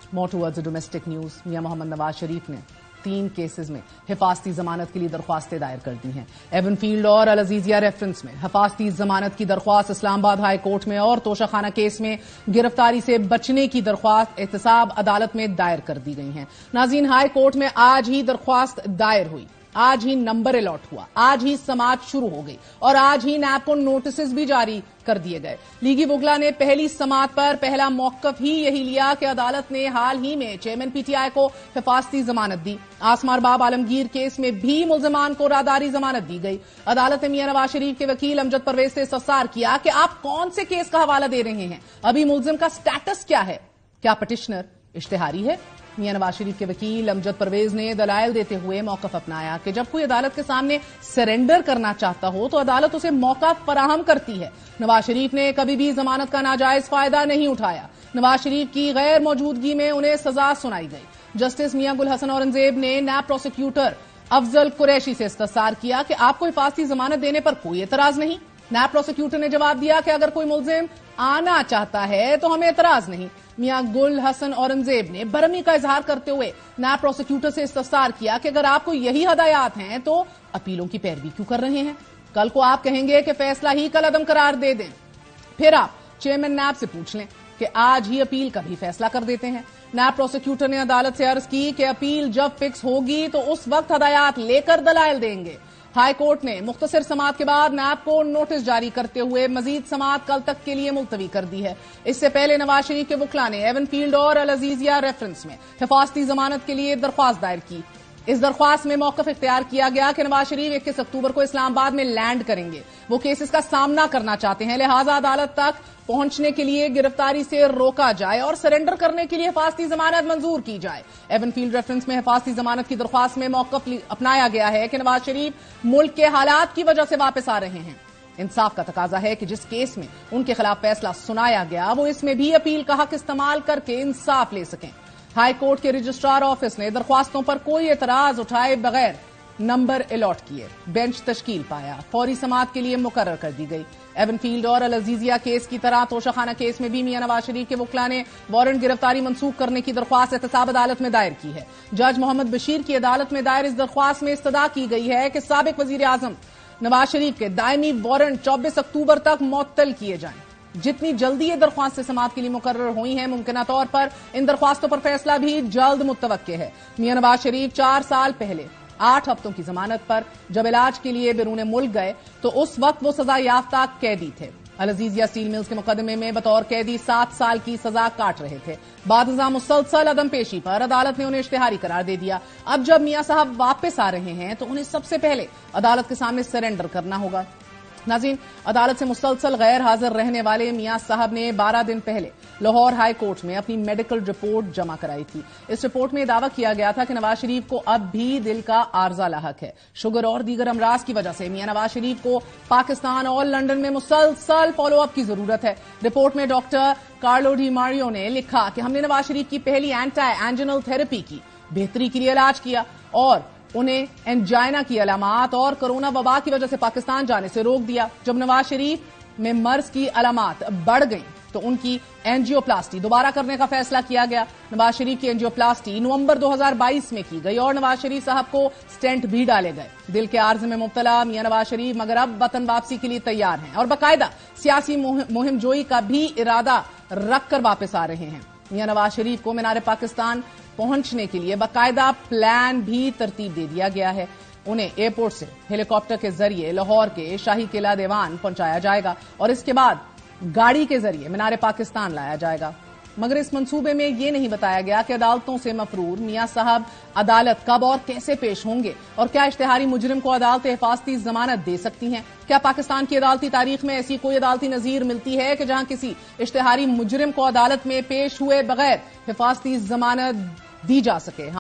More towards the domestic news, मियां मोहम्मद नवाज शरीफ ने 3 cases में हिफाजती जमानत के लिए दरख्वास्तें दायर कर दी हैं। एवनफील्ड और अल अजीजिया रेफरेंस में हिफाजती जमानत की दरख्वास्त, इस्लामाबाद हाई कोर्ट में और तोशाखाना केस में गिरफ्तारी से बचने की दरख्वास्त एहतसाब अदालत में दायर कर दी गई हैं। नाज़रीन, हाई कोर्ट में आज ही दरख्वास्त दायर हुई, आज ही नंबर अलॉट हुआ, आज ही समाअत शुरू हो गई और आज ही नैब को नोटिस भी जारी कर दिए गए। लीगी वुगला ने पहली समाअत पर पहला मौकफ ही यही लिया कि अदालत ने हाल ही में चेयरमैन पीटीआई को हिफाजती जमानत दी। आसमा अरबाब आलमगीर केस में भी मुल्जिमान को राहदारी जमानत दी गई। अदालत ने मियां नवाज शरीफ के वकील अमजद परवेज से इस्तफसार किया कि आप कौन से केस का हवाला दे रहे हैं, अभी मुल्जिम का स्टेटस क्या है, क्या पिटिशनर इश्तिहारी है। मियां नवाज शरीफ के वकील अमजद परवेज ने दलाइल देते हुए मौकफ अपनाया कि जब कोई अदालत के सामने सरेंडर करना चाहता हो तो अदालत उसे मौका फराहम करती है। नवाज शरीफ ने कभी भी जमानत का नाजायज फायदा नहीं उठाया। नवाज शरीफ की गैर मौजूदगी में उन्हें सजा सुनाई गई। जस्टिस मियां गुल हसन औरंगजेब ने नैब प्रोसिक्यूटर अफजल कुरैशी से इस्तफसार किया कि आपको हिफाजती जमानत देने पर कोई एतराज नहीं। नैब प्रोसिक्यूटर ने जवाब दिया कि अगर कोई मुल्जिम आना चाहता है तो हमें एतराज नहीं। मियां गुल हसन औरंगजेब ने बरहमी का इजहार करते हुए नैब प्रोसिक्यूटर से इस्तफसार किया कि अगर आपको यही हदायत हैं तो अपीलों की पैरवी क्यों कर रहे हैं। कल को आप कहेंगे कि फैसला ही कल अदम करार दे दें, फिर आप चेयरमैन नैब से पूछ लें कि आज ही अपील का भी फैसला कर देते हैं। नैब प्रोसिक्यूटर ने अदालत से अर्ज की कि अपील जब फिक्स होगी तो उस वक्त हदायत लेकर दलाइल देंगे। हाई कोर्ट ने मुख्तसर समाअत के बाद नैब को नोटिस जारी करते हुए मजीद समाअत कल तक के लिए मुलतवी कर दी है। इससे पहले नवाज शरीफ के वकला ने एवनफील्ड और अल अजीजिया रेफरेंस में हिफाजती जमानत के लिए दरख्वास्त दायर की। इस दरख्वास्त में मौकफ इख्तियार किया गया कि नवाज शरीफ 21 अक्टूबर को इस्लामाबाद में लैंड करेंगे। वो केसेस का सामना करना चाहते हैं, लिहाजा अदालत तक पहुंचने के लिए गिरफ्तारी से रोका जाए और सरेंडर करने के लिए हिफाजती जमानत मंजूर की जाए। एवनफील्ड रेफरेंस में हिफाजती जमानत की दरख्वास्त में मौकफ अपनाया गया है कि नवाज शरीफ मुल्क के हालात की वजह से वापस आ रहे हैं। इंसाफ का तकाजा है कि जिस केस में उनके खिलाफ फैसला सुनाया गया वो इसमें भी अपील का हक इस्तेमाल करके इंसाफ ले सकें। हाई कोर्ट के रजिस्ट्रार ऑफिस ने दरख्वास्तों पर कोई एतराज उठाए बगैर नंबर अलॉट किए, बेंच तश्कील पाया, फौरी समाअत के लिए मुकर्रर कर दी गई। एवनफील्ड और अल अजीजिया केस की तरह तोशाखाना केस में भी मियां नवाज शरीफ के वकला ने वारंट गिरफ्तारी मंसूख करने की दरख्वास्त एहतसाब अदालत में दायर की है। जज मोहम्मद बशीर की अदालत में दायर इस दरख्वास्त में इस्तदा की गई है कि साबिक वजीर आजम नवाज शरीफ के दायमी वारंट 24 अक्टूबर तक मुअत्तल किए जाएं। जितनी जल्दी ये दरख्वास्तें समाअत के लिए मुकर्रर हुई हैं, मुमकिन तौर पर इन दरख्वास्तों पर फैसला भी जल्द मुतवक्के है। मियां नवाज शरीफ 4 साल पहले 8 हफ्तों की जमानत पर जब इलाज के लिए बैरून मुल्क गए तो उस वक्त वो सजा याफ्ता कैदी थे। अल अजीजिया स्टील मिल्स के मुकदमे में बतौर कैदी 7 साल की सजा काट रहे थे। बादजा मुसलसल अदम पेशी पर अदालत ने उन्हें इश्तिहारी करार दे दिया। अब जब मियां साहब वापस आ रहे हैं तो उन्हें सबसे पहले अदालत के सामने सरेंडर करना होगा। नाज़रीन, अदालत से मुसलसल गैर हाजिर रहने वाले मियां साहब ने 12 दिन पहले लाहौर हाई कोर्ट में अपनी मेडिकल रिपोर्ट जमा कराई थी। इस रिपोर्ट में दावा किया गया था कि नवाज शरीफ को अब भी दिल का आर्जा लाहक है। शुगर और दीगर अमराज की वजह से मियां नवाज शरीफ को पाकिस्तान और लंदन में मुसलसल फॉलोअप की जरूरत है। रिपोर्ट में डॉक्टर कार्लो डी मारियो ने लिखा कि हमने नवाज शरीफ की पहली एंटी एंजिनल थेरेपी की, बेहतरी के लिए इलाज किया और उन्हें एंजाइना की अलामात और कोरोना वबा की वजह से पाकिस्तान जाने से रोक दिया। जब नवाज शरीफ में मर्ज की अलामात बढ़ गई तो उनकी एंजियोप्लास्टी दोबारा करने का फैसला किया गया। नवाज शरीफ की एंजियोप्लास्टी नवंबर 2022 में की गई और नवाज शरीफ साहब को स्टेंट भी डाले गए। दिल के आर्ज में मुब्तला मियां नवाज शरीफ मगर अब वतन वापसी के लिए तैयार हैं और बाकायदा सियासी मुहिम जोई का भी इरादा रखकर वापस आ रहे हैं। मियां नवाज शरीफ को मीनार पाकिस्तान पहुंचने के लिए बाकायदा प्लान भी तरतीब दे दिया गया है। उन्हें एयरपोर्ट से हेलीकॉप्टर के जरिए लाहौर के शाही किला देवान पहुंचाया जाएगा और इसके बाद गाड़ी के जरिए मीनार पाकिस्तान लाया जाएगा। मगर इस मंसूबे में यह नहीं बताया गया कि अदालतों से मफरूर मियां साहब अदालत कब और कैसे पेश होंगे और क्या इश्तिहारी मुजरिम को अदालतें हिफाजती जमानत दे सकती हैं। क्या पाकिस्तान की अदालती तारीख में ऐसी कोई अदालती नजीर मिलती है कि जहां किसी इश्तिहारी मुजरिम को अदालत में पेश हुए बगैर हिफाजती जमानत दी जा सके।